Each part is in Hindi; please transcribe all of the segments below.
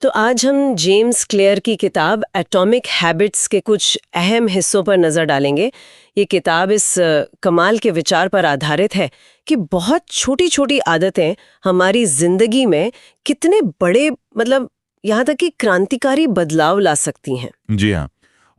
तो आज हम जेम्स क्लियर की किताब एटॉमिक हैबिट्स के कुछ अहम हिस्सों पर नज़र डालेंगे। ये किताब इस कमाल के विचार पर आधारित है कि बहुत छोटी-छोटी आदतें हमारी जिंदगी में कितने बड़े यहाँ तक कि क्रांतिकारी बदलाव ला सकती हैं। जी हाँ।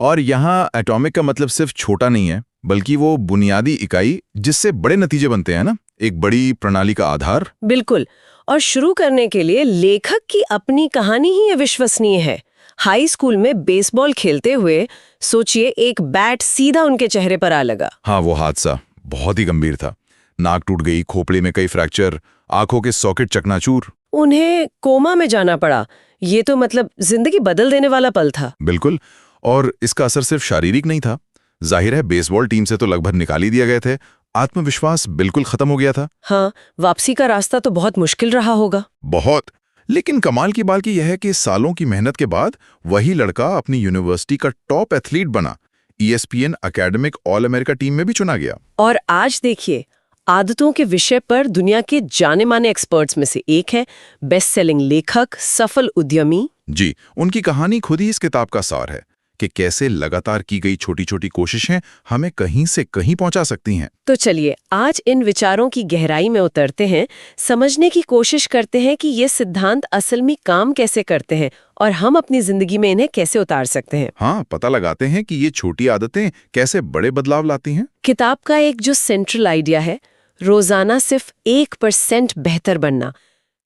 और यहाँ एटॉमिक का मतलब सिर्फ छोटा नहीं है, बल्कि वो बुनियादी इकाई जिससे बड़े नतीजे बनते हैं ना, एक बड़ी प्रणाली का आधार। बिल्कुल। और शुरू करने के लिए लेखक की अपनी कहानी ही अविश्वसनीय है। हाई स्कूल में बेसबॉल खेलते हुए सोचिए एक बैट सीधा उनके चेहरे पर आ लगा। हाँ, वो हादसा बहुत ही गंभीर था। नाक टूट गई, खोपड़ी में कई फ्रैक्चर, आंखों के सॉकेट चकनाचूर। उन्हें कोमा में जाना पड़ा। ये तो जिंदगी बदल देने वाला पल था। बिल्कुल। और इसका असर सिर्फ शारीरिक नहीं था। जाहिर है, बेसबॉल टीम से तो लगभग निकाल ही दिया गए थे। आत्मविश्वास बिल्कुल खत्म हो गया था। हाँ, वापसी का रास्ता तो बहुत मुश्किल रहा होगा। बहुत। लेकिन कमाल की बात यह है कि सालों की मेहनत के बाद वही लड़का अपनी यूनिवर्सिटी का टॉप एथलीट बना। ESPN academic all America team में भी चुना गया। और आज देखिए, आदतों के विषय पर दुनिया के जाने माने एक्सपर्ट्स में से एक है, बेस्ट सेलिंग लेखक, सफल उद्यमी। जी, उनकी कहानी खुद ही इस किताब का सार है कि कैसे लगातार की गई छोटी छोटी कोशिशें हमें कहीं से कहीं पहुंचा सकती हैं। तो चलिए आज इन विचारों की गहराई में उतरते हैं, समझने की कोशिश करते हैं कि ये सिद्धांत असल में काम कैसे करते हैं और हम अपनी जिंदगी में इन्हें कैसे उतार सकते हैं। हाँ, पता लगाते हैं कि ये छोटी आदतें कैसे बड़े बदलाव लाती हैं। किताब का एक जो सेंट्रल आइडिया है, रोजाना सिर्फ 1% बेहतर बनना,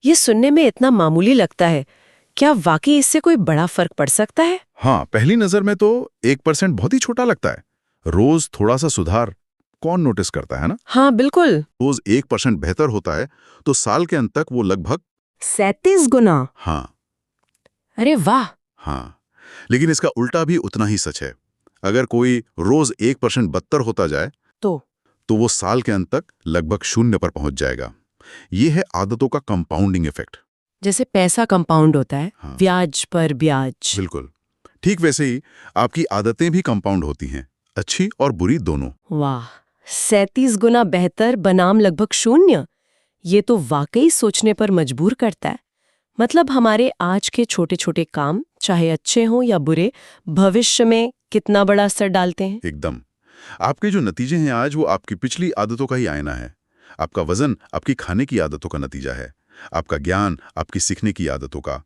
ये सुनने में इतना मामूली लगता है। क्या वाकई इससे कोई बड़ा फर्क पड़ सकता है? हाँ, पहली नजर में तो 1% बहुत ही छोटा लगता है। रोज थोड़ा सा सुधार कौन नोटिस करता है ना। हाँ बिल्कुल। रोज 1% बेहतर होता है तो साल के अंत तक वो लगभग 37 गुना। हाँ। अरे वाह। हाँ, लेकिन इसका उल्टा भी उतना ही सच है। अगर कोई रोज 1% बदतर होता जाए तो वो साल के अंत तक लगभग 0 पर पहुंच जाएगा। ये है आदतों का कंपाउंडिंग इफेक्ट। जैसे पैसा कंपाउंड होता है, हाँ, ब्याज पर ब्याज। बिल्कुल ठीक वैसे ही आपकी आदतें भी कंपाउंड होती हैं, अच्छी और बुरी दोनों। वाह, 37 गुना बेहतर बनाम लगभग 0। ये तो वाकई सोचने पर मजबूर करता है। हमारे आज के छोटे छोटे काम, चाहे अच्छे हों या बुरे, भविष्य में कितना बड़ा असर डालते हैं। एकदम। आपके जो नतीजे हैं आज, वो आपकी पिछली आदतों का ही आईना है। आपका वजन आपकी खाने की आदतों का नतीजा है। आपका ज्ञान आपकी सीखने की आदतों का।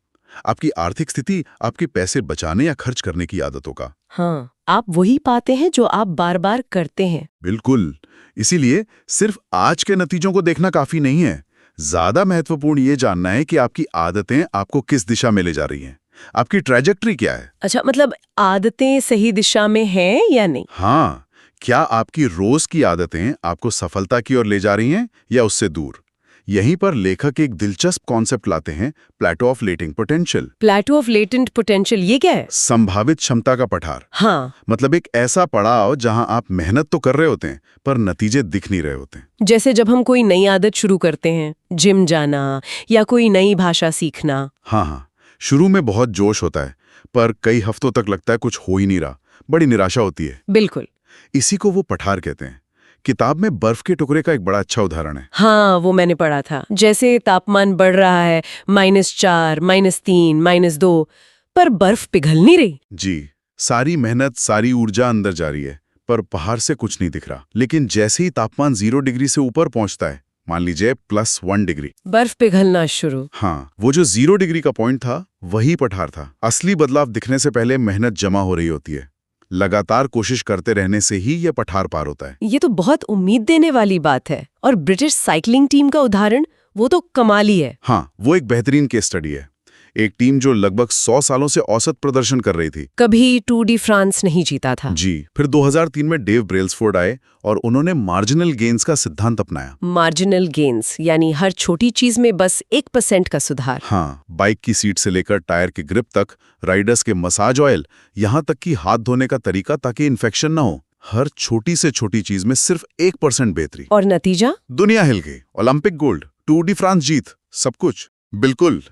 आपकी आर्थिक स्थिति आपके पैसे बचाने या खर्च करने की आदतों का। हाँ, आप वही पाते हैं जो आप बार बार करते हैं। बिल्कुल। इसीलिए सिर्फ आज के नतीजों को देखना काफी नहीं है। ज्यादा महत्वपूर्ण ये जानना है कि आपकी आदतें आपको किस दिशा में ले जा रही हैं। आपकी ट्रैजेक्टरी क्या है। अच्छा, आदतें सही दिशा में हैं या नहीं। हाँ, क्या आपकी रोज की आदतें आपको सफलता की ओर ले जा रही हैं या उससे दूर। यहीं पर लेखक एक दिलचस्प कॉन्सेप्ट लाते हैं, plateau of latent potential. Plateau of latent potential, ये क्या है? संभावित क्षमता का पठार। हाँ, एक ऐसा पड़ाव जहां आप मेहनत तो कर रहे होते हैं पर नतीजे दिख नहीं रहे होते। जैसे जब हम कोई नई आदत शुरू करते हैं, जिम जाना या कोई नई भाषा सीखना। हाँ, शुरू में बहुत जोश होता है पर कई हफ्तों तक लगता है कुछ हो ही नहीं रहा, बड़ी निराशा होती है। बिल्कुल। इसी को वो पठार कहते हैं। किताब में बर्फ के टुकड़े का एक बड़ा अच्छा उदाहरण है। हाँ, वो मैंने पढ़ा था। जैसे तापमान बढ़ रहा है, -4, -3, -2, पर बर्फ पिघल नहीं रही। जी, सारी मेहनत, सारी ऊर्जा अंदर जा रही है पर पहाड़ से कुछ नहीं दिख रहा। लेकिन जैसे ही तापमान 0 डिग्री से ऊपर पहुंचता है, मान लीजिए +1 डिग्री, बर्फ पिघलना शुरू। हाँ, वो जो 0 डिग्री का पॉइंट था वही पठार था। असली बदलाव दिखने से पहले मेहनत जमा हो रही होती है। लगातार कोशिश करते रहने से ही यह पठार पार होता है। ये तो बहुत उम्मीद देने वाली बात है। और ब्रिटिश साइकिलिंग टीम का उदाहरण, वो तो कमाली है। हाँ, वो एक बेहतरीन केस स्टडी है। एक टीम जो लगभग 100 सालों से औसत प्रदर्शन कर रही थी, कभी टूर डी फ्रांस नहीं जीता था। जी, फिर 2003 में डेव ब्रेल्सफोर्ड आए और उन्होंने मार्जिनल गेन्स का सिद्धांत अपनाया। मार्जिनल गेन्स यानी हर छोटी चीज में बस 1% का सुधार। हाँ, बाइक की सीट से लेकर टायर की ग्रिप तक, राइडर्स के मसाज ऑयल, यहाँ तक कि हाथ धोने का तरीका ताकि इन्फेक्शन ना हो। हर छोटी से छोटी चीज में सिर्फ 1% बेहतरी। और नतीजा? दुनिया हिल गई। Olympic gold, tour de France जीत, सब कुछ। बिल्कुल।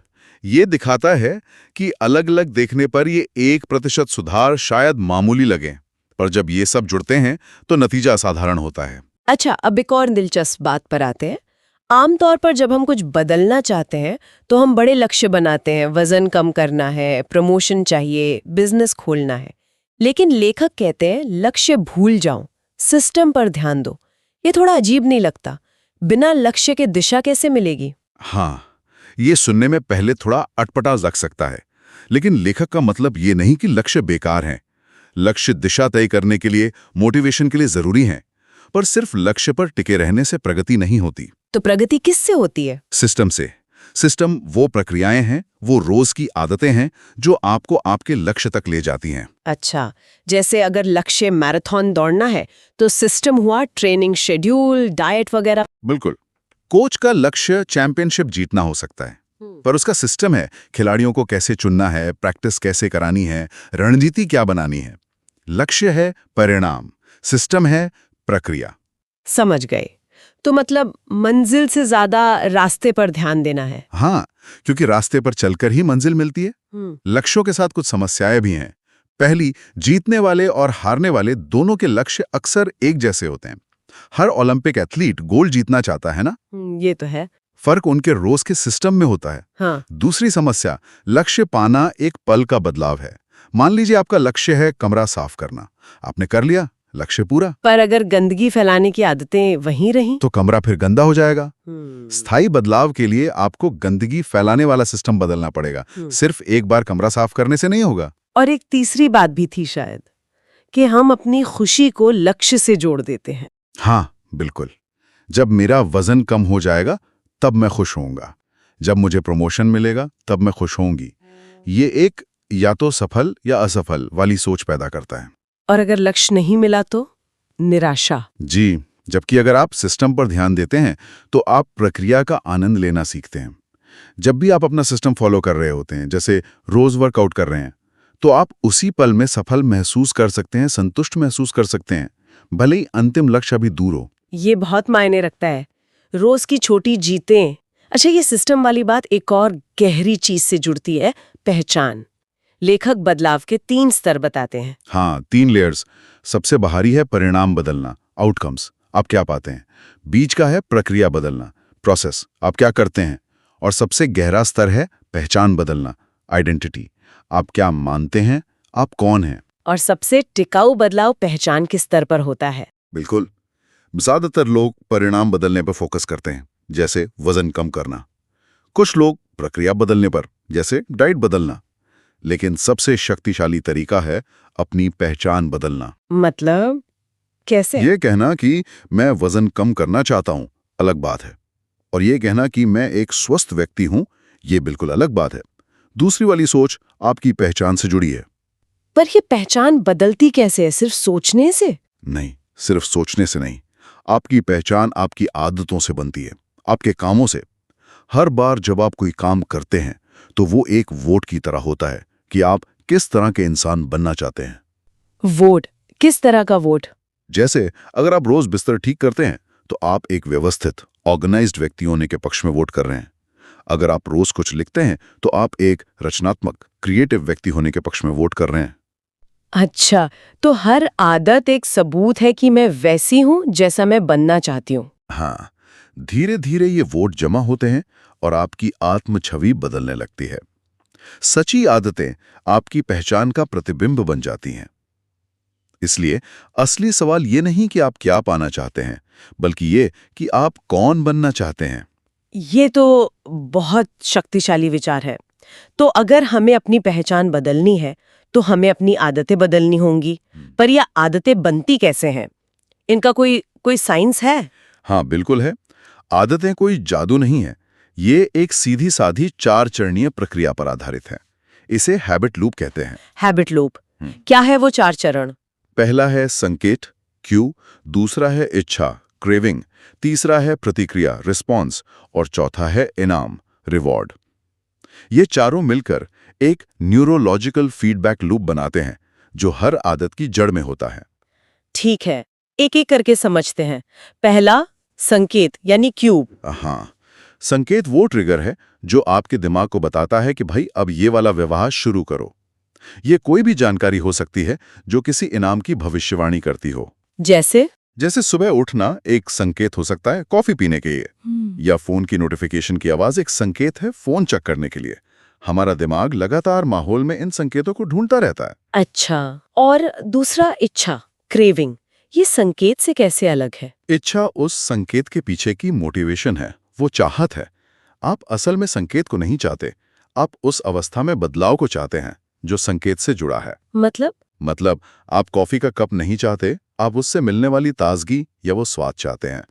ये दिखाता है कि अलग अलग देखने पर ये 1% सुधार शायद मामूली लगे, पर जब ये सब जुड़ते हैं तो नतीजा असाधारण होता है। अच्छा, अब एक और दिलचस्प बात पर आते हैं। आमतौर पर जब हम कुछ बदलना चाहते हैं तो हम बड़े लक्ष्य बनाते हैं, वजन कम करना है, प्रमोशन चाहिए, बिजनेस खोलना है। लेकिन लेखक कहते हैं लक्ष्य भूल जाओ, सिस्टम पर ध्यान दो। ये थोड़ा अजीब नहीं लगता? बिना लक्ष्य के दिशा कैसे मिलेगी? हाँ, ये सुनने में पहले थोड़ा अटपटा लग सकता है, लेकिन लेखक का मतलब ये नहीं कि लक्ष्य बेकार हैं। लक्ष्य दिशा तय करने के लिए, मोटिवेशन के लिए जरूरी हैं, पर सिर्फ लक्ष्य पर टिके रहने से प्रगति नहीं होती। तो प्रगति किससे होती है? सिस्टम से। सिस्टम वो प्रक्रियाएं हैं, वो रोज की आदतें हैं जो आपको आपके लक्ष्य तक ले जाती हैं। अच्छा, जैसे अगर लक्ष्य मैराथन दौड़ना है तो सिस्टम हुआ ट्रेनिंग शेड्यूल, डाइट वगैरह। बिल्कुल। कोच का लक्ष्य चैंपियनशिप जीतना हो सकता है, पर उसका सिस्टम है खिलाड़ियों को कैसे चुनना है, प्रैक्टिस कैसे करानी है, रणनीति क्या बनानी है। लक्ष्य है परिणाम, सिस्टम है प्रक्रिया। समझ गए। तो मतलब मंजिल से ज्यादा रास्ते पर ध्यान देना है। हाँ, क्योंकि रास्ते पर चलकर ही मंजिल मिलती है। लक्ष्यों के साथ कुछ समस्याएं भी हैं। पहली, जीतने वाले और हारने वाले दोनों के लक्ष्य अक्सर एक जैसे होते हैं। हर ओलंपिक एथलीट गोल्ड जीतना चाहता है ना? ये तो है। फर्क उनके रोज के सिस्टम में होता है। हाँ। दूसरी समस्या, लक्ष्य पाना एक पल का बदलाव है। मान लीजिए आपका लक्ष्य है कमरा साफ करना, आपने कर लिया, लक्ष्य पूरा। पर अगर गंदगी फैलाने की आदतें वहीं रहीं तो कमरा फिर गंदा हो जाएगा। स्थायी बदलाव के लिए आपको गंदगी फैलाने वाला सिस्टम बदलना पड़ेगा। सिर्फ एक बार कमरा साफ करने से नहीं होगा। और एक तीसरी बात भी थी शायद, कि हम अपनी खुशी को लक्ष्य से जोड़ देते हैं। हाँ, बिल्कुल। जब मेरा वजन कम हो जाएगा तब मैं खुश होऊंगा, जब मुझे प्रमोशन मिलेगा तब मैं खुश होऊंगी। ये एक या तो सफल या असफल वाली सोच पैदा करता है। और अगर लक्ष्य नहीं मिला तो निराशा। जी, जबकि अगर आप सिस्टम पर ध्यान देते हैं तो आप प्रक्रिया का आनंद लेना सीखते हैं। जब भी आप अपना सिस्टम फॉलो कर रहे होते हैं, जैसे रोज वर्कआउट कर रहे हैं, तो आप उसी पल में सफल महसूस कर सकते हैं, संतुष्ट महसूस कर सकते हैं, भले ही अंतिम लक्ष्य अभी दूर हो। ये बहुत मायने रखता है, रोज की छोटी जीतें। अच्छा, ये सिस्टम वाली बात एक और गहरी चीज से जुड़ती है, पहचान। लेखक बदलाव के 3 स्तर बताते हैं। हाँ, 3 लेयर्स। सबसे बाहरी है परिणाम बदलना, आउटकम्स, आप क्या पाते हैं। बीच का है प्रक्रिया बदलना, प्रोसेस, आप क्या करते हैं। और सबसे गहरा स्तर है पहचान बदलना, आइडेंटिटी, आप क्या मानते हैं, आप कौन हैं। और सबसे टिकाऊ बदलाव पहचान के स्तर पर होता है। बिल्कुल। ज्यादातर लोग परिणाम बदलने पर फोकस करते हैं, जैसे वजन कम करना। कुछ लोग प्रक्रिया बदलने पर, जैसे डाइट बदलना। लेकिन सबसे शक्तिशाली तरीका है अपनी पहचान बदलना। मतलब कैसे? ये कहना कि मैं वजन कम करना चाहता हूं, अलग बात है। और ये कहना कि मैं एक स्वस्थ व्यक्ति हूं, ये बिल्कुल अलग बात है। दूसरी वाली सोच आपकी पहचान से जुड़ी है। पर ये पहचान बदलती कैसे है? सिर्फ सोचने से? नहीं, सिर्फ सोचने से नहीं। आपकी पहचान आपकी आदतों से बनती है, आपके कामों से। हर बार जब आप कोई काम करते हैं तो वो एक वोट की तरह होता है कि आप किस तरह के इंसान बनना चाहते हैं। वोट? किस तरह का वोट? जैसे अगर आप रोज बिस्तर ठीक करते हैं तो आप एक व्यवस्थित, ऑर्गेनाइज्ड व्यक्ति होने के पक्ष में वोट कर रहे हैं। अगर आप रोज कुछ लिखते हैं तो आप एक रचनात्मक, क्रिएटिव व्यक्ति होने के पक्ष में वोट कर रहे हैं। अच्छा, तो हर आदत एक सबूत है कि मैं वैसी हूं जैसा मैं बनना चाहती हूं। हाँ, धीरे धीरे ये वोट जमा होते हैं और आपकी आत्म छवि बदलने लगती है। सच्ची आदतें आपकी पहचान का प्रतिबिंब बन जाती हैं। इसलिए असली सवाल ये नहीं कि आप क्या पाना चाहते हैं, बल्कि ये कि आप कौन बनना चाहते हैं। ये तो बहुत शक्तिशाली विचार है। तो अगर हमें अपनी पहचान बदलनी है तो हमें अपनी आदतें बदलनी होंगी। पर यह आदतें बनती कैसे हैं? इनका कोई साइंस है? हाँ, बिल्कुल है। आदतें कोई जादू नहीं है। ये एक सीधी साधी 4 चरणीय प्रक्रिया पर आधारित है। इसे हैबिट लूप कहते हैं। हैबिट लूप क्या है? वो 4 चरण। पहला है संकेत, क्यू। दूसरा है इच्छा, क्रेविंग। तीसरा है प्रतिक्रिया, रिस्पॉन्स। और चौथा है इनाम, रिवॉर्ड। ये चारों मिलकर एक न्यूरोलॉजिकल फीडबैक लूप बनाते हैं जो हर आदत की जड़ में होता है। ठीक है, एक एक करके समझते हैं। पहला, संकेत यानी क्यू। हाँ, संकेत वो ट्रिगर है जो आपके दिमाग को बताता है कि भाई अब ये वाला व्यवहार शुरू करो। ये कोई भी जानकारी हो सकती है जो किसी इनाम की भविष्यवाणी करती हो। जैसे? जैसे सुबह उठना एक संकेत हो सकता है कॉफी पीने के लिए, या फोन की नोटिफिकेशन की आवाज एक संकेत है फोन चेक करने के लिए। हमारा दिमाग लगातार माहौल में इन संकेतों को ढूंढता रहता है। अच्छा, और दूसरा इच्छा, क्रेविंग, ये संकेत से कैसे अलग है? इच्छा उस संकेत के पीछे की मोटिवेशन है, वो चाहत है। आप असल में संकेत को नहीं चाहते, आप उस अवस्था में बदलाव को चाहते हैं जो संकेत से जुड़ा है। मतलब आप कॉफी का कप नहीं चाहते, आप उससे मिलने वाली ताजगी या वो स्वाद चाहते हैं।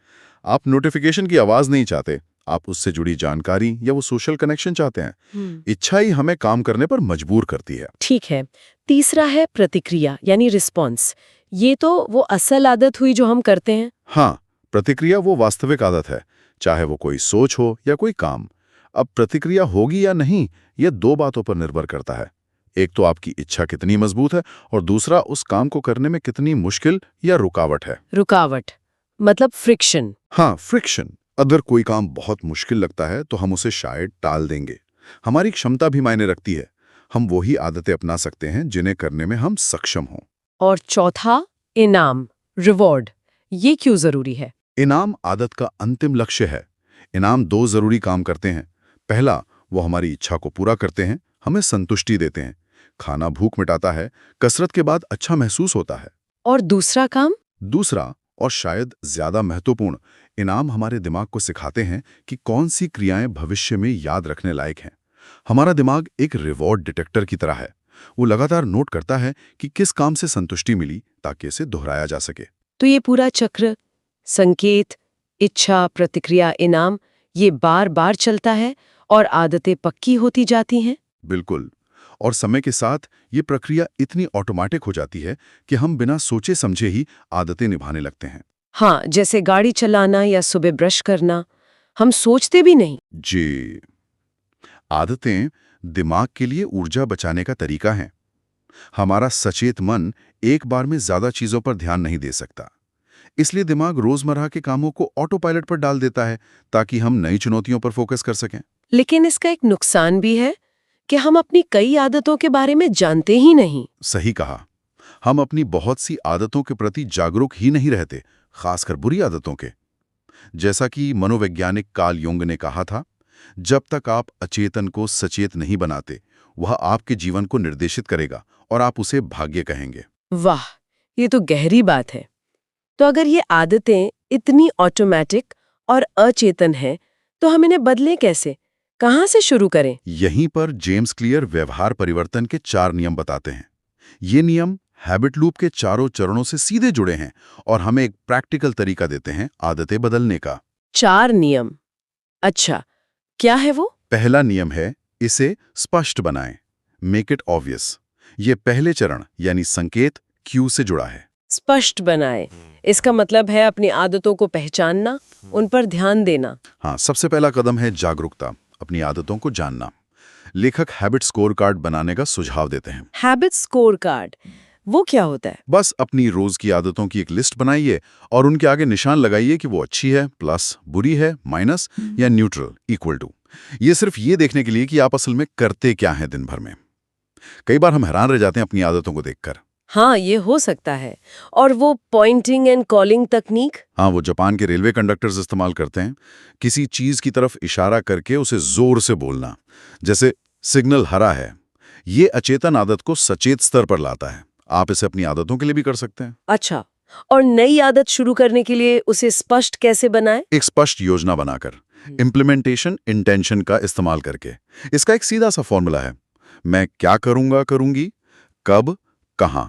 आप नोटिफिकेशन की आवाज नहीं चाहते, आप उससे जुड़ी जानकारी या वो सोशल कनेक्शन चाहते हैं। इच्छा ही हमें काम करने पर मजबूर करती है। ठीक है। तीसरा है प्रतिक्रिया यानी रिस्पॉन्स। ये तो वो असल आदत हुई जो हम करते हैं। हाँ, प्रतिक्रिया वो वास्तविक आदत है, चाहे वो कोई सोच हो या कोई काम। अब प्रतिक्रिया होगी या नहीं, ये दो बातों पर निर्भर करता है। एक तो आपकी इच्छा कितनी मजबूत है, और दूसरा उस काम को करने में कितनी मुश्किल या रुकावट है। रुकावट मतलब फ्रिक्शन। हाँ, फ्रिक्शन। अगर कोई काम बहुत मुश्किल लगता है तो हम उसे शायद टाल देंगे। हमारी क्षमता भी मायने रखती है। हम वही आदतें अपना सकते हैं जिन्हें करने में हम सक्षम हों। और चौथा, इनाम, रिवॉर्ड। ये क्यों जरूरी है? इनाम आदत का अंतिम लक्ष्य है। इनाम दो जरूरी काम करते हैं। पहला, वो हमारी इच्छा को पूरा करते हैं, हमें संतुष्टि देते हैं। खाना भूख मिटाता है, कसरत के बाद अच्छा महसूस होता है। और दूसरा काम? दूसरा, और शायद ज्यादा महत्वपूर्ण, इनाम हमारे दिमाग को सिखाते हैं कि कौन सी क्रियाएं भविष्य में याद रखने लायक हैं। हमारा दिमाग एक रिवॉर्ड डिटेक्टर की तरह है। वो लगातार नोट करता है कि किस काम से संतुष्टि मिली, ताकि इसे दोहराया जा सके। तो ये पूरा चक्र, संकेत, इच्छा, प्रतिक्रिया, इनाम, ये बार बार चलता है और आदतें पक्की होती जाती हैं। बिल्कुल। और समय के साथ ये प्रक्रिया इतनी ऑटोमेटिक हो जाती है कि हम बिना सोचे समझे ही आदतें निभाने लगते हैं। हाँ, जैसे गाड़ी चलाना या सुबह ब्रश करना, हम सोचते भी नहीं। जी, आदतें दिमाग के लिए ऊर्जा बचाने का तरीका है। हमारा सचेत मन एक बार में ज्यादा चीजों पर ध्यान नहीं दे सकता, इसलिए दिमाग रोजमर्रा के कामों को ऑटो पायलट पर डाल देता है ताकि हम नई चुनौतियों पर फोकस कर सकें। लेकिन इसका एक नुकसान भी है कि हम अपनी कई आदतों के बारे में जानते ही नहीं। सही कहा। हम अपनी बहुत सी आदतों के प्रति जागरूक ही नहीं रहते, खासकर बुरी आदतों के। जैसा कि मनोवैज्ञानिक कार्ल युंग ने कहा था, जब तक आप अचेतन को सचेत नहीं बनाते, वह आपके जीवन को निर्देशित करेगा और आप उसे भाग्य कहेंगे। वाह, ये तो गहरी बात है। तो अगर ये आदतें इतनी ऑटोमेटिक और अचेतन हैं, तो हम इन्हें बदलें कैसे? कहाँ से शुरू करें? यहीं पर जेम्स क्लियर व्यवहार परिवर्तन के 4 नियम बताते हैं। ये नियम हैबिट लूप के चारों चरणों से सीधे जुड़े हैं और हमें एक प्रैक्टिकल तरीका देते हैं आदतें बदलने का। 4 नियम। अच्छा, क्या है वो? पहला नियम है, इसे स्पष्ट बनाएं, मेक इट ऑब्वियस। ये पहले चरण यानी संकेत क्यू से जुड़ा है। स्पष्ट बनाए, इसका मतलब है अपनी आदतों को पहचानना, उन पर ध्यान देना। हाँ, सबसे पहला कदम है जागरूकता, अपनी आदतों को जानना। लेखक हैबिट स्कोर कार्ड बनाने का सुझाव देते हैं। हैबिट स्कोर कार्ड, वो क्या होता है? बस अपनी रोज की आदतों की एक लिस्ट बनाइए और उनके आगे निशान लगाइए कि वो अच्छी है प्लस, बुरी है माइनस, या न्यूट्रल इक्वल टू। ये सिर्फ ये देखने के लिए कि आप असल में करते क्या हैं दिन भर में। कई बार हम हैरान रह जाते हैं अपनी आदतों को देखकर। हाँ, ये हो सकता है। और वो पॉइंटिंग एंड कॉलिंग तकनीक? हाँ, वो जापान के रेलवे कंडक्टर्स इस्तेमाल करते हैं। किसी चीज की तरफ इशारा करके उसे जोर से बोलना, जैसे सिग्नल हरा है। ये अचेतन आदत को सचेत स्तर पर लाता है। आप इसे अपनी आदतों के लिए भी कर सकते हैं। अच्छा, और नई आदत शुरू करने के लिए उसे स्पष्ट कैसे बनाएं? एक स्पष्ट योजना बनाकर, इम्प्लीमेंटेशन इंटेंशन का इस्तेमाल करके। इसका एक सीधा सा फॉर्मूला है, मैं क्या करूंगा करूंगी, कब, कहां।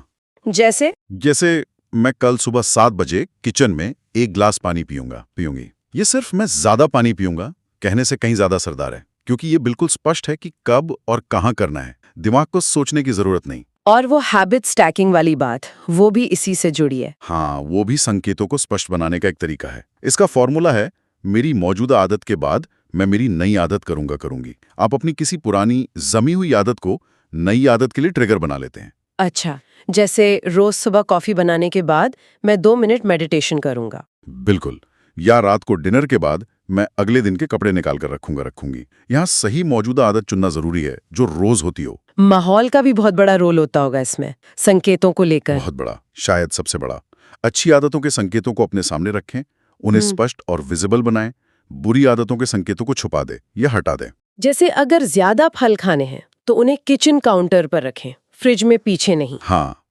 जैसे मैं कल सुबह 7 बजे किचन में 1 ग्लास पानी पीऊंगी। ये सिर्फ मैं ज्यादा पानी पीऊंगा कहने से कहीं ज्यादा असरदार है, क्योंकि ये बिल्कुल स्पष्ट है कि कब और कहां करना है। दिमाग को सोचने की जरूरत नहीं। और वो हैबिट स्टैकिंग वाली बात, वो भी इसी से जुड़ी है। हाँ, वो भी संकेतों को स्पष्ट बनाने का एक तरीका है। इसका फॉर्मूला है, मेरी मौजूदा आदत के बाद मैं मेरी नई आदत करूंगी। आप अपनी किसी पुरानी जमी हुई आदत को नई आदत के लिए ट्रिगर बना लेते हैं। अच्छा, जैसे रोज सुबह कॉफी बनाने के बाद मैं 2 मिनट मेडिटेशन करूंगा। बिल्कुल। या रात को डिनर के बाद मैं अगले दिन के कपड़े निकाल कर रखूंगी। यहाँ सही मौजूदा आदत चुनना जरूरी है, जो रोज होती हो। माहौल का भी बहुत बड़ा रोल होता होगा इसमें, संकेतों को लेकर। बहुत बड़ा, शायद सबसे बड़ा। अच्छी आदतों के संकेतों को अपने सामने रखें, उन्हें स्पष्ट और विजिबल बनाएं। बुरी आदतों के संकेतों को छुपा दें या हटा दें। जैसे अगर ज्यादा फल खाने हैं तो उन्हें किचन काउंटर पर रखें, फ्रिज में पीछे नहीं। हाँ,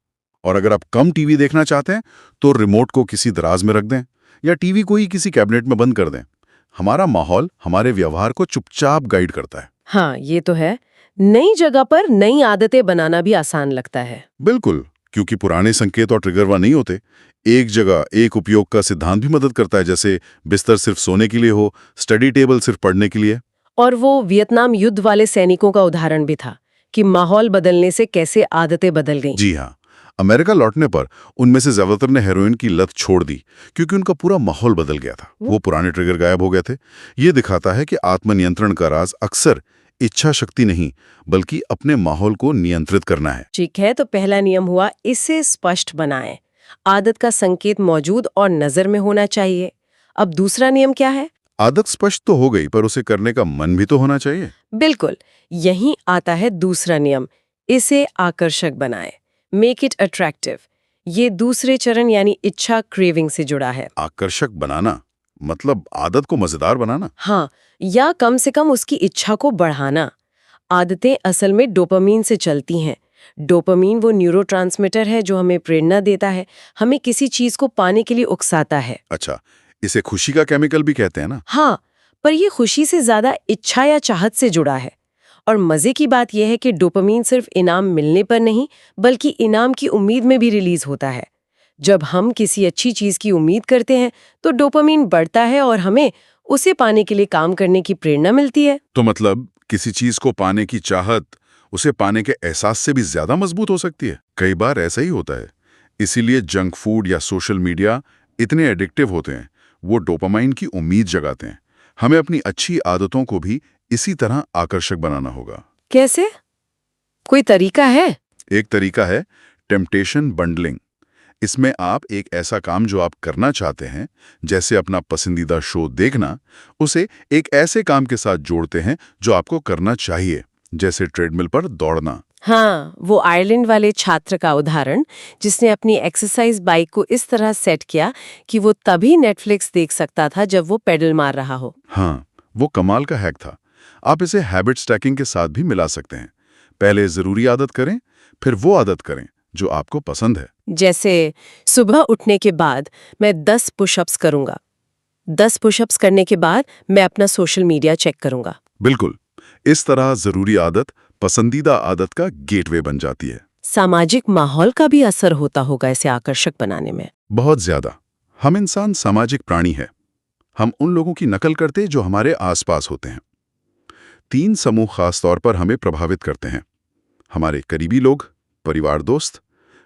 और अगर आप कम टीवी देखना चाहते हैं तो रिमोट को किसी दराज में रख दें या टीवी को ही किसी कैबिनेट में बंद कर दें। हमारा माहौल हमारे व्यवहार को चुपचाप गाइड करता है। हाँ, ये तो है। नई जगह पर नई आदतें बनाना भी आसान लगता है। बिल्कुल, क्योंकि पुराने संकेत और ट्रिगर वहां नहीं होते। एक जगह एक उपयोग का सिद्धांत भी मदद करता है, जैसे बिस्तर सिर्फ सोने के लिए हो, स्टडी टेबल सिर्फ पढ़ने के लिए। और वो वियतनाम युद्ध वाले सैनिकों का उदाहरण भी था कि माहौल बदलने से कैसे आदतें बदल गईं। जी हाँ, अमेरिका लौटने पर उनमें से ज्यादातर ने हेरोइन की लत छोड़ दी क्योंकि उनका पूरा माहौल बदल गया था। वो पुराने ट्रिगर गायब हो गए थे। ये दिखाता है कि आत्मनियंत्रण का राज अक्सर इच्छा शक्ति नहीं, बल्कि अपने माहौल को नियंत्रित करना है। ठीक है, तो पहला नियम हुआ, इसे स्पष्ट बनाएं। आदत का संकेत मौजूद और नजर में होना चाहिए। अब दूसरा नियम क्या है? आदत स्पष्ट तो हो गई, पर उसे करने का मन भी तो होना चाहिए। बिल्कुल, यहीं आता है दूसरा नियम, इसे आकर्षक बनाएं। Make it attractive. ये दूसरे चरण यानी इच्छा, क्रेविंग से जुड़ा है। आकर्षक बनाना मतलब आदत को मजेदार बनाना। हाँ, या कम से कम उसकी इच्छा को बढ़ाना। आदतें असल में डोपामीन से चलती हैं। डोपामीन वो न्यूरोट्रांसमीटर है जो हमें प्रेरणा देता है, हमें किसी चीज को पाने के लिए उकसाता है। अच्छा, इसे खुशी का केमिकल भी कहते हैं ना? हाँ, पर ये खुशी से ज्यादा इच्छा या चाहत से जुड़ा है। और मजे की बात यह है कि डोपामीन सिर्फ इनाम मिलने पर नहीं, बल्कि इनाम की उम्मीद में भी रिलीज होता है। जब हम किसी अच्छी चीज की उम्मीद करते हैं तो डोपामीन बढ़ता है और हमें उसे पाने के लिए काम करने की प्रेरणा मिलती है। तो मतलब किसी चीज को पाने की चाहत उसे पाने के एहसास से भी ज्यादा मजबूत हो सकती है। कई बार ऐसा ही होता है। इसीलिए जंक फूड या सोशल मीडिया इतने एडिक्टिव होते हैं। वो डोपामाइन की उम्मीद जगाते हैं। हमें अपनी अच्छी आदतों को भी इसी तरह आकर्षक बनाना होगा। कैसे? कोई तरीका है? एक तरीका है टेम्पटेशन बंडलिंग। इसमें आप एक ऐसा काम जो आप करना चाहते हैं, जैसे अपना पसंदीदा शो देखना, उसे एक ऐसे काम के साथ जोड़ते हैं जो आपको करना चाहिए, जैसे ट्रेडमिल पर दौड़ना। हाँ, वो आयरलैंड वाले छात्र का उदाहरण जिसने अपनी एक्सरसाइज बाइक को इस तरह सेट किया कि वो तभी नेटफ्लिक्स देख सकता था जब वो पेडल मार रहा हो। हाँ, वो कमाल का हैक था। आप इसे हैबिट स्टैकिंग के साथ भी मिला सकते हैं। पहले जरूरी आदत करें, फिर वो आदत करें जो आपको पसंद है। जैसे सुबह उठने के बाद मैं 10 पुशअप्स करूंगा। 10 पुशअप्स करने के बाद मैं अपना सोशल मीडिया चेक करूंगा। बिल्कुल, इस तरह जरूरी आदत पसंदीदा आदत का गेटवे बन जाती है। सामाजिक माहौल का भी असर होता होगा इसे आकर्षक बनाने में। बहुत ज्यादा। हम इंसान सामाजिक प्राणी है। हम उन लोगों की नकल करते जो हमारे आसपास होते हैं। 3 समूह खास तौर पर हमें प्रभावित करते हैं: हमारे करीबी लोग, परिवार, दोस्त,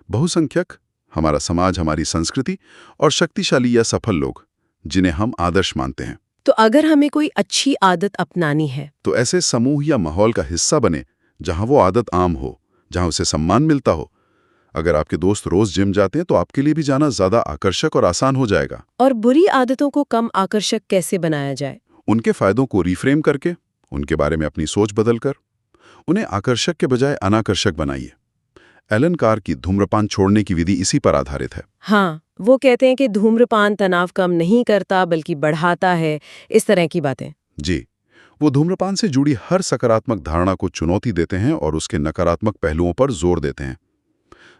बहुसंख्यक, हमारा समाज, हमारी संस्कृति, और शक्तिशाली या सफल लोग जिन्हें हम आदर्श मानते हैं। तो अगर हमें कोई अच्छी आदत अपनानी है तो ऐसे समूह या माहौल का हिस्सा बने जहां वो आदत आम हो, जहां उसे सम्मान मिलता हो। अगर आपके दोस्त रोज जिम जाते हैं तो आपके लिए भी जाना ज्यादा आकर्षक और आसान हो जाएगा। और बुरी आदतों को कम आकर्षक कैसे बनाया जाए? उनके फायदों को रिफ्रेम करके, उनके बारे में अपनी सोच बदलकर, उन्हें आकर्षक के बजाय अनाकर्षक बनाइए। एलन कार की धूम्रपान छोड़ने की विधि इसी पर आधारित है। हाँ, वो कहते हैं कि धूम्रपान तनाव कम नहीं करता बल्कि बढ़ाता है, इस तरह की बातें। जी, वो धूम्रपान से जुड़ी हर सकारात्मक धारणा को चुनौती देते हैं और उसके नकारात्मक पहलुओं पर जोर देते हैं।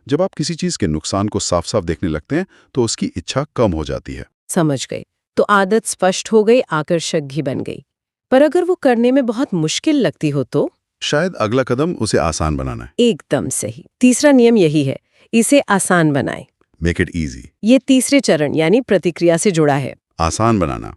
जब आप किसी चीज के नुकसान को साफ साफ देखने लगते हैं तो उसकी इच्छा कम हो जाती है। समझ गई। तो आदत स्पष्ट हो गई, आकर्षक भी बन गई। पर अगर वो करने में बहुत मुश्किल लगती हो तो? शायद अगला कदम उसे आसान बनाना है। एकदम सही। तीसरा नियम यही है, इसे आसान बनाएं। Make it easy. ये तीसरे चरण यानी प्रतिक्रिया से जुड़ा है। आसान बनाना,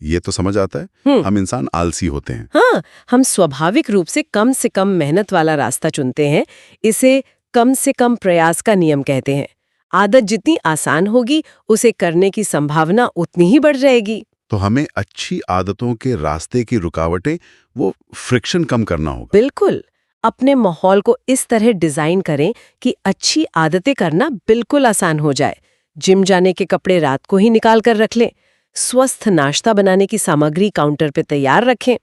ये तो समझ आता है। हम इंसान आलसी होते हैं। हाँ, हम स्वाभाविक रूप से कम मेहनत वाला रास्ता चुनते हैं। इसे कम से कम प्रयास का नियम कहते हैं। आदत जितनी आसान होगी, उसे करने की संभावना उतनी ही बढ़ जाएगी। तो हमें अच्छी आदतों के रास्ते की रुकावटें, वो फ्रिक्शन कम करना होगा। बिल्कुल, अपने माहौल को इस तरह डिजाइन करें कि अच्छी आदतें करना बिल्कुल आसान हो जाए। जिम जाने के कपड़े रात को ही निकाल कर रख लें। स्वस्थ नाश्ता बनाने की सामग्री काउंटर पे तैयार रखें।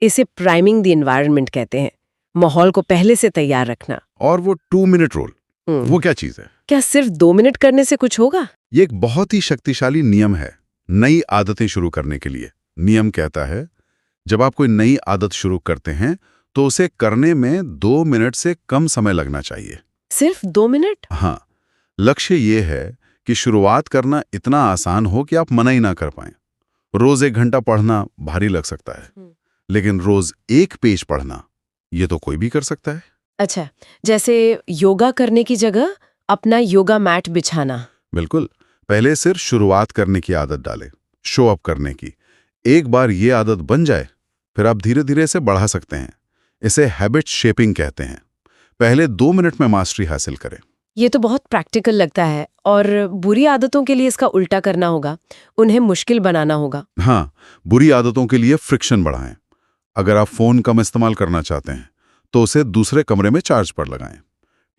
इसे प्राइमिंग द एनवायरनमेंट कहते हैं, माहौल को पहले से तैयार रखना। और वो 2 मिनट रूल, वो क्या चीज है? क्या सिर्फ 2 मिनट करने से कुछ होगा? ये एक बहुत ही शक्तिशाली नियम है नई आदतें शुरू करने के लिए। नियम कहता है जब आप कोई नई आदत शुरू करते हैं तो उसे करने में 2 मिनट से कम समय लगना चाहिए। सिर्फ 2 मिनट? हाँ, लक्ष्य ये है कि शुरुआत करना इतना आसान हो कि आप मना ही ना कर पाएं। रोज 1 घंटा पढ़ना भारी लग सकता है, लेकिन रोज 1 पेज पढ़ना ये तो कोई भी कर सकता है। अच्छा, जैसे योगा करने की जगह अपना योगा मैट बिछाना। बिल्कुल, पहले सिर्फ शुरुआत करने की आदत डालें, शो अप करने की। एक बार ये आदत बन जाए फिर आप धीरे धीरे इसे बढ़ा सकते हैं। इसे हैबिट शेपिंग कहते हैं। पहले 2 मिनट में मास्टरी हासिल करें। ये तो बहुत प्रैक्टिकल लगता है। और बुरी आदतों के लिए इसका उल्टा करना होगा, उन्हें मुश्किल बनाना होगा। हाँ, बुरी आदतों के लिए फ्रिक्शन बढ़ाएं। अगर आप फोन कम इस्तेमाल करना चाहते हैं तो उसे दूसरे कमरे में चार्ज पर लगाएं।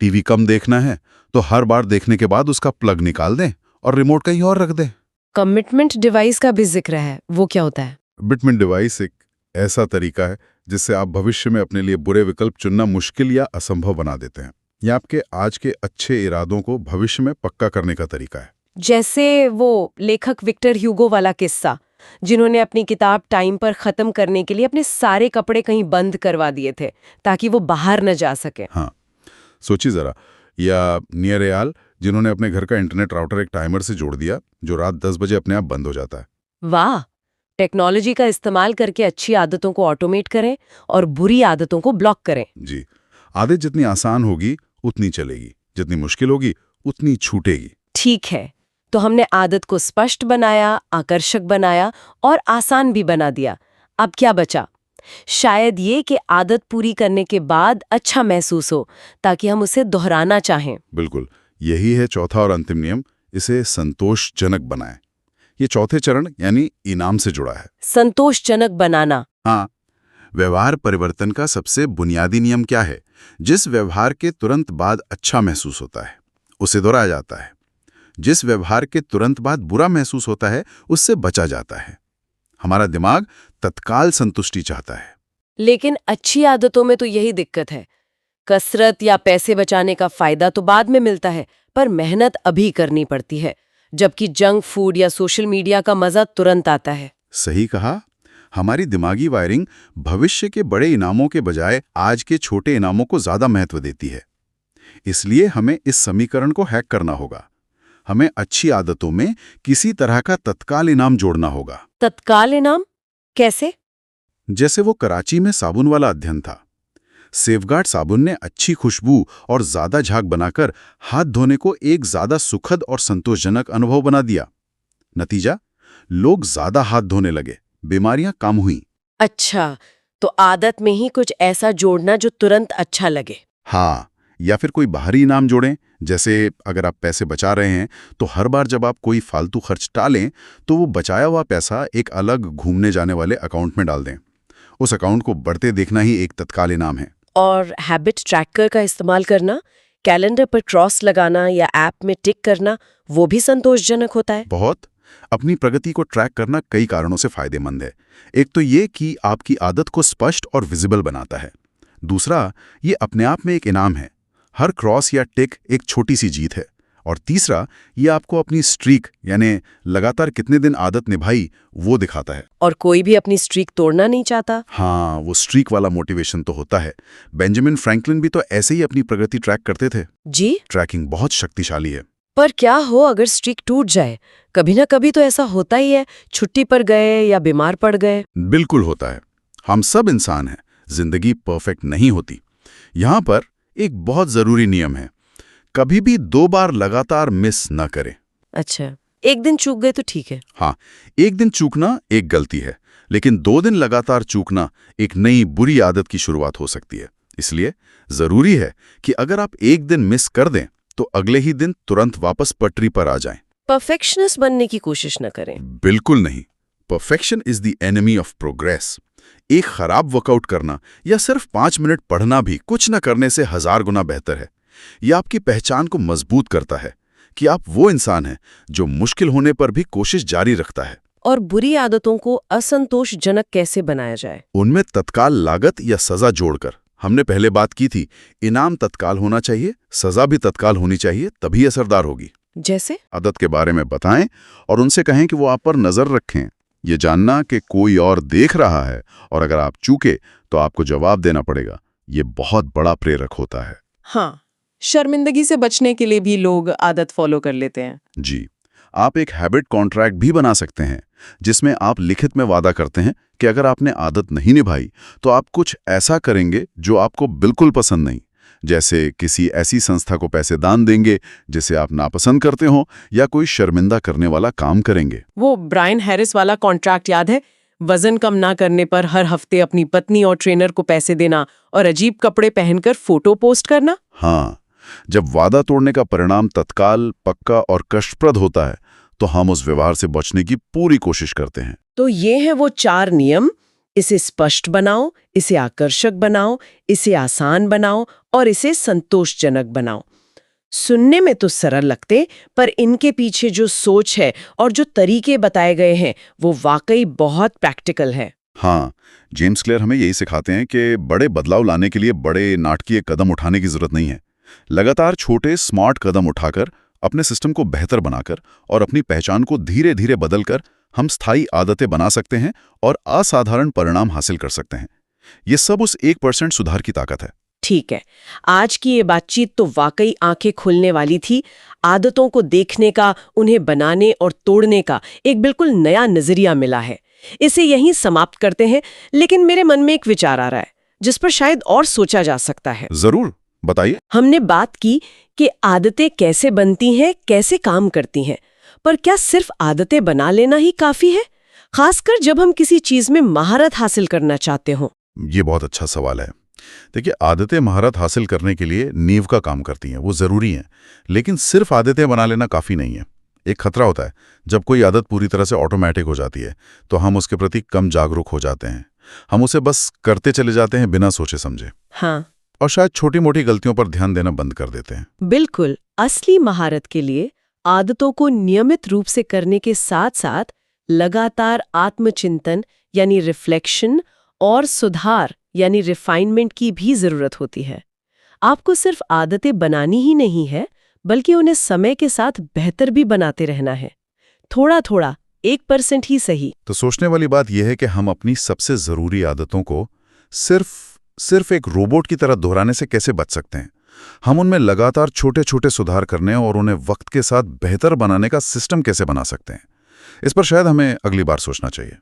टीवी कम देखना है तो हर बार देखने के बाद उसका प्लग निकाल दें और रिमोट कहीं और रख दें। कमिटमेंट डिवाइस का भी जिक्र है, वो क्या होता है? कमिटमेंट डिवाइस एक ऐसा तरीका है जिससे आप भविष्य में अपने लिए बुरे विकल्प चुनना मुश्किल या असंभव बना देते हैं। यह आपके आज के अच्छे इरादों को भविष्य में पक्का करने का तरीका है। जैसे वो लेखक विक्टर ह्यूगो वाला किस्सा, जिन्होंने अपनी किताब टाइम पर खत्म करने के लिए अपने सारे कपड़े कहीं बंद करवा दिए थे ताकि वो बाहर न जा सके। हाँ, सोचिए जरा। या नियरेयाल, जिन्होंने अपने घर का इंटरनेट राउटर एक टाइमर से जोड़ दिया जो रात 10 बजे अपने आप बंद हो जाता है। वाह! टेक्नोलॉजी का इस्तेमाल करके अच्छी आदतों को ऑटोमेट करें और बुरी आदतों को ब्लॉक करें। जी, आदत जितनी आसान होगी उतनी चलेगी, जितनी मुश्किल होगी उतनी छूटेगी। ठीक है, तो हमने आदत को स्पष्ट बनाया, आकर्षक बनाया और आसान भी बना दिया। अब क्या बचा? शायद ये कि आदत पूरी करने के बाद अच्छा महसूस हो ताकि हम उसे दोहराना चाहें। बिल्कुल, यही है चौथा और अंतिम नियम, इसे संतोषजनक बनाएं। ये चौथे चरण यानी इनाम से जुड़ा है। संतोषजनक बनाना। हाँ, व्यवहार परिवर्तन का सबसे बुनियादी नियम क्या है? जिस व्यवहार के तुरंत बाद अच्छा महसूस होता है उसे दोहराया जाता है। जिस व्यवहार के तुरंत बाद बुरा महसूस होता है उससे बचा जाता है। हमारा दिमाग तत्काल संतुष्टि चाहता है। लेकिन अच्छी आदतों में तो यही दिक्कत है। कसरत या पैसे बचाने का फायदा तो बाद में मिलता है, पर मेहनत अभी करनी पड़ती है। जबकि जंक फूड या सोशल मीडिया का मजा तुरंत आता है। सही कहा। हमारी दिमागी वायरिंग भविष्य के बड़े इनामों के बजाय आज के छोटे इनामों को ज्यादा महत्व देती है। इसलिए हमें इस समीकरण को हैक करना होगा। हमें अच्छी आदतों में किसी तरह का तत्काल इनाम जोड़ना होगा। तत्काल इनाम कैसे? जैसे वो कराची में साबुन वाला अध्ययन था। सेफगार्ड साबुन ने अच्छी खुशबू और ज्यादा झाग बनाकर हाथ धोने को एक ज्यादा सुखद और संतोषजनक अनुभव बना दिया। नतीजा, लोग ज्यादा हाथ धोने लगे, बीमारियां कम हुई। अच्छा, तो आदत में ही कुछ ऐसा जोड़ना जो तुरंत अच्छा लगे। हाँ, या फिर कोई बाहरी इनाम जोड़ें। जैसे अगर आप पैसे बचा रहे हैं तो हर बार जब आप कोई फालतू खर्च टालें तो वो बचाया हुआ पैसा एक अलग घूमने जाने वाले अकाउंट में डाल दें। उस अकाउंट को बढ़ते देखना ही एक तत्काल इनाम है। और हैबिट ट्रैकर का इस्तेमाल करना, कैलेंडर पर क्रॉस लगाना या ऐप में टिक करना, वो भी संतोषजनक होता है। बहुत। अपनी प्रगति को ट्रैक करना कई कारणों से फायदेमंद है। एक तो ये कि आपकी आदत को स्पष्ट और विजिबल बनाता है। दूसरा, ये अपने आप में एक इनाम है। हर क्रॉस या टिक एक छोटी सी जीत है। और तीसरा, ये आपको अपनी स्ट्रीक यानी लगातार कितने दिन आदत निभाई वो दिखाता है। और कोई भी अपनी स्ट्रीक तोड़ना नहीं चाहता। हाँ, वो स्ट्रीक वाला मोटिवेशन तो होता है। बेंजामिन फ्रैंकलिन भी तो ऐसे ही अपनी प्रगति ट्रैक करते थे। जी, ट्रैकिंग बहुत शक्तिशाली है। पर क्या हो अगर स्ट्रीक टूट जाए? कभी ना कभी तो ऐसा होता ही है, छुट्टी पर गए या बीमार पड़ गए। बिल्कुल होता है। हम सब इंसान हैं, जिंदगी परफेक्ट नहीं होती। यहाँ पर एक बहुत जरूरी नियम है, कभी भी 2 बार लगातार मिस न करें। अच्छा, एक दिन चूक गए तो ठीक है। हाँ, एक दिन चूकना एक गलती है, लेकिन 2 दिन लगातार चूकना एक नई बुरी आदत की शुरुआत हो सकती है। इसलिए जरूरी है कि अगर आप एक दिन मिस कर दें तो अगले ही दिन तुरंत वापस पटरी पर आ जाएं। परफेक्शनिस्ट बनने की कोशिश न करें। बिल्कुल नहीं। Perfection is the enemy of progress. एक खराब वर्कआउट करना या सिर्फ 5 मिनट पढ़ना भी कुछ न करने से 1000 गुना बेहतर है। यह आपकी पहचान को मजबूत करता है कि आप वो इंसान हैं जो मुश्किल होने पर भी कोशिश जारी रखता है। और बुरी आदतों को असंतोषजनक कैसे बनाया जाए? उनमें तत्काल लागत या सजा जोड़कर हमने पहले बात की थी, इनाम तत्काल होना चाहिए, सजा भी तत्काल होनी चाहिए, तभी असरदार होगी। जैसे? आदत के बारे में बताएं और उनसे कहें कि वो आप पर नजर रखें। ये जानना कि कोई और देख रहा है और अगर आप चूके तो आपको जवाब देना पड़ेगा, ये बहुत बड़ा प्रेरक होता है। हाँ, शर्मिंदगी से बचने के लिए भी लोग आदत फॉलो कर लेते हैं। जी, आप एक हैबिट कॉन्ट्रैक्ट भी बना सकते हैं, जिसमें आप लिखित में वादा करते हैं कि अगर आपने आदत नहीं निभाई तो आप कुछ ऐसा करेंगे जो आपको बिल्कुल पसंद नहीं, जैसे किसी ऐसी संस्था को पैसे दान देंगे जिसे आप नापसंद करते हो, या कोई शर्मिंदा करने वाला काम करेंगे। वो ब्रायन हैरिस वाला कॉन्ट्रैक्ट याद है? वजन कम ना करने पर हर हफ्ते अपनी पत्नी और ट्रेनर को पैसे देना और अजीब कपड़े पहनकर फोटो पोस्ट करना। हाँ, जब वादा तोड़ने का परिणाम तत्काल, पक्का और कष्टप्रद होता है तो हम उस व्यवहार से बचने की पूरी कोशिश करते हैं। तो ये हैं वो 4 नियम। इसे स्पष्ट बनाओ, इसे आकर्षक बनाओ, इसे आसान बनाओ और इसे संतोषजनक बनाओ। सुनने में तो सरल लगते, पर इनके पीछे जो सोच है और जो तरीके बताए गए हैं वो वाकई बहुत प्रैक्टिकल है। हाँ, जेम्स क्लियर हमें यही सिखाते हैं कि बड़े बदलाव लाने के लिए बड़े नाटकीय कदम उठाने की जरूरत नहीं है। लगातार छोटे स्मार्ट कदम उठाकर, अपने सिस्टम को बेहतर बनाकर और अपनी पहचान को धीरे धीरे बदलकर हम स्थायी आदतें बना सकते हैं और असाधारण परिणाम हासिल कर सकते हैं। ये सब उस 1% सुधार की ताकत है। ठीक है, आज की ये बातचीत तो वाकई आंखें खुलने वाली थी। आदतों को देखने का, उन्हें बनाने और तोड़ने का एक बिल्कुल नया नजरिया मिला है। इसे यहीं समाप्त करते हैं, लेकिन मेरे मन में एक विचार आ रहा है जिस पर शायद और सोचा जा सकता है। जरूर, बताइए। हमने बात की कि आदतें कैसे बनती हैं, कैसे काम करती हैं, पर क्या सिर्फ आदतें बना लेना ही काफी है, खासकर जब हम किसी चीज में महारत हासिल करना चाहते हो? ये बहुत अच्छा सवाल है। देखिए, आदतें महारत हासिल करने के लिए नींव का काम करती हैं, वो जरूरी हैं, लेकिन सिर्फ आदतें बना लेना काफी नहीं है। एक खतरा होता है, जब कोई आदत पूरी तरह से ऑटोमेटिक हो जाती है तो हम उसके प्रति कम जागरूक हो जाते हैं। हम उसे बस करते चले जाते हैं बिना सोचे समझे। हाँ, और शायद छोटी मोटी गलतियों पर ध्यान देना बंद कर देते हैं। बिल्कुल। असली महारत के लिए आदतों को नियमित रूप से करने के साथ साथ लगातार आत्मचिंतन यानी रिफ्लेक्शन और सुधार यानी रिफाइनमेंट की भी जरूरत होती है। आपको सिर्फ आदतें बनानी ही नहीं है, बल्कि उन्हें समय के साथ बेहतर भी बनाते रहना है, थोड़ा थोड़ा, 1% ही सही। तो सोचने वाली बात यह है कि हम अपनी सबसे जरूरी आदतों को सिर्फ एक रोबोट की तरह दोहराने से कैसे बच सकते हैं। हम उनमें लगातार छोटे छोटे सुधार करने और उन्हें वक्त के साथ बेहतर बनाने का सिस्टम कैसे बना सकते हैं। इस पर शायद हमें अगली बार सोचना चाहिए।